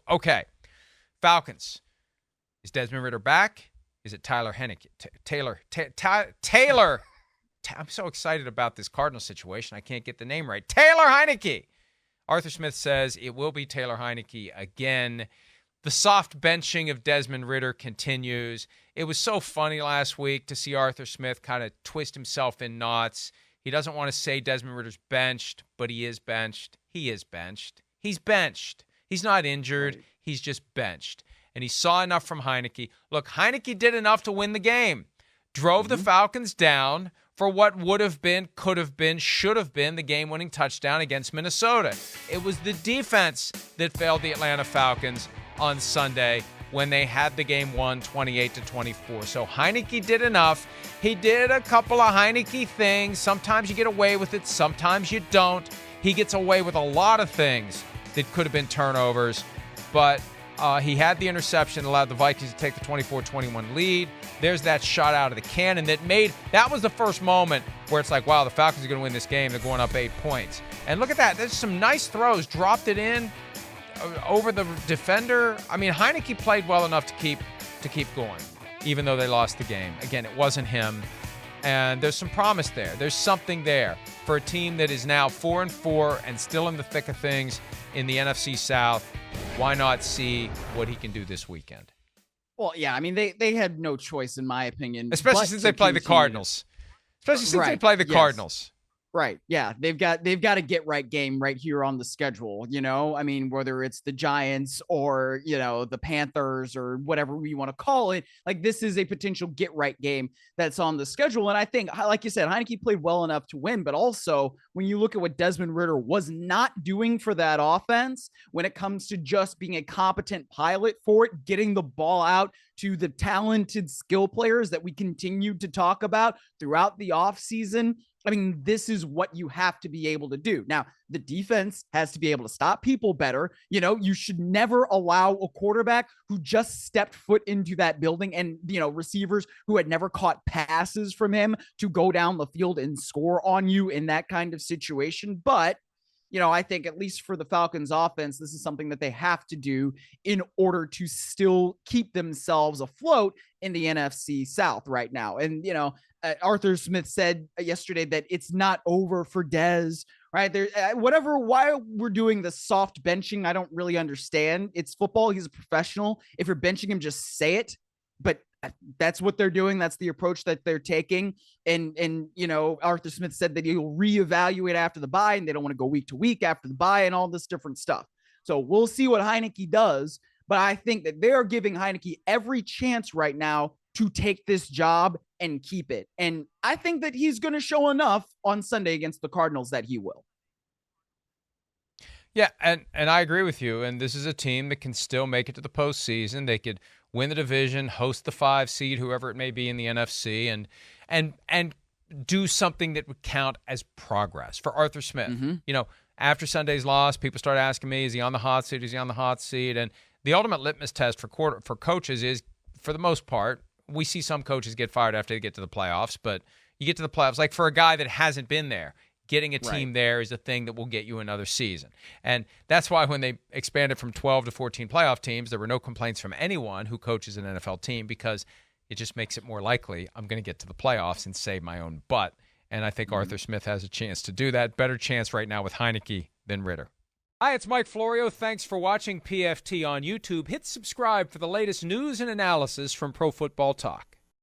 Okay, Falcons. Is Desmond Ridder back? Is it Taylor Heinicke? Taylor. I'm so excited about this Cardinal situation. I can't get the name right. Taylor Heinicke. Arthur Smith says it will be Taylor Heinicke again. The soft benching of Desmond Ridder continues. It was so funny last week to see Arthur Smith kind of twist himself in knots. He doesn't want to say Desmond Ridder's benched, but he is benched. He is benched. He's benched. He's not injured. Right. He's just benched. And he saw enough from Heinicke. Look, Heinicke did enough to win the game. Drove the Falcons down for what would have been, could have been, should have been the game-winning touchdown against Minnesota. It was the defense that failed the Atlanta Falcons on Sunday when they had the game won 28-24. So Heinicke did enough. He did a couple of Heinicke things. Sometimes you get away with it. Sometimes you don't. He gets away with a lot of things that could have been turnovers. But he had the interception, allowed the Vikings to take the 24-21 lead. There's that shot out of the cannon that was the first moment where it's like, wow, the Falcons are going to win this game. They're going up 8 points. And look at that. There's some nice throws. Dropped it in over the defender. I mean, Heinicke played well enough to keep going, even though they lost the game. Again, it wasn't him. And there's some promise there. There's something there for a team that is now 4-4 and still in the thick of things in the NFC South. Why not see what he can do this weekend? Well, yeah, I mean, they had no choice, in my opinion. Especially since they play the Cardinals. Cardinals. Right. Yeah. They've got a get right game right here on the schedule, you know, I mean, whether it's the Giants or, you know, the Panthers or whatever we want to call it, like this is a potential get right game that's on the schedule. And I think, like you said, Heinicke played well enough to win, but also when you look at what Desmond Ridder was not doing for that offense, when it comes to just being a competent pilot for it, getting the ball out to the talented skill players that we continued to talk about throughout the offseason. I mean, this is what you have to be able to do. Now, the defense has to be able to stop people better. You know, you should never allow a quarterback who just stepped foot into that building and, you know, receivers who had never caught passes from him to go down the field and score on you in that kind of situation. But, you know, I think at least for the Falcons offense, this is something that they have to do in order to still keep themselves afloat in the NFC South right now. And, you know, Arthur Smith said yesterday that it's not over for Dez, right? There, why we're doing the soft benching, I don't really understand. It's football. He's a professional. If you're benching him, just say it. But that's what they're doing. That's the approach that they're taking. And, you know, Arthur Smith said that he'll reevaluate after the bye and they don't want to go week to week after the bye and all this different stuff. So we'll see what Heinicke does. But I think that they're giving Heinicke every chance right now to take this job and keep it. And I think that he's going to show enough on Sunday against the Cardinals that he will. Yeah, and I agree with you. And this is a team that can still make it to the postseason. They could win the division, host the 5 seed, whoever it may be in the NFC, and do something that would count as progress for Arthur Smith. Mm-hmm. You know, after Sunday's loss, people start asking me, is he on the hot seat? Is he on the hot seat? And the ultimate litmus test for coaches is, for the most part, we see some coaches get fired after they get to the playoffs, but you get to the playoffs, like for a guy that hasn't been there, getting a team there is the thing that will get you another season. And that's why when they expanded from 12 to 14 playoff teams, there were no complaints from anyone who coaches an NFL team because it just makes it more likely I'm going to get to the playoffs and save my own butt. And I think Arthur Smith has a chance to do that. Better chance right now with Heinicke than Ridder. Hi, it's Mike Florio. Thanks for watching PFT on YouTube. Hit subscribe for the latest news and analysis from Pro Football Talk.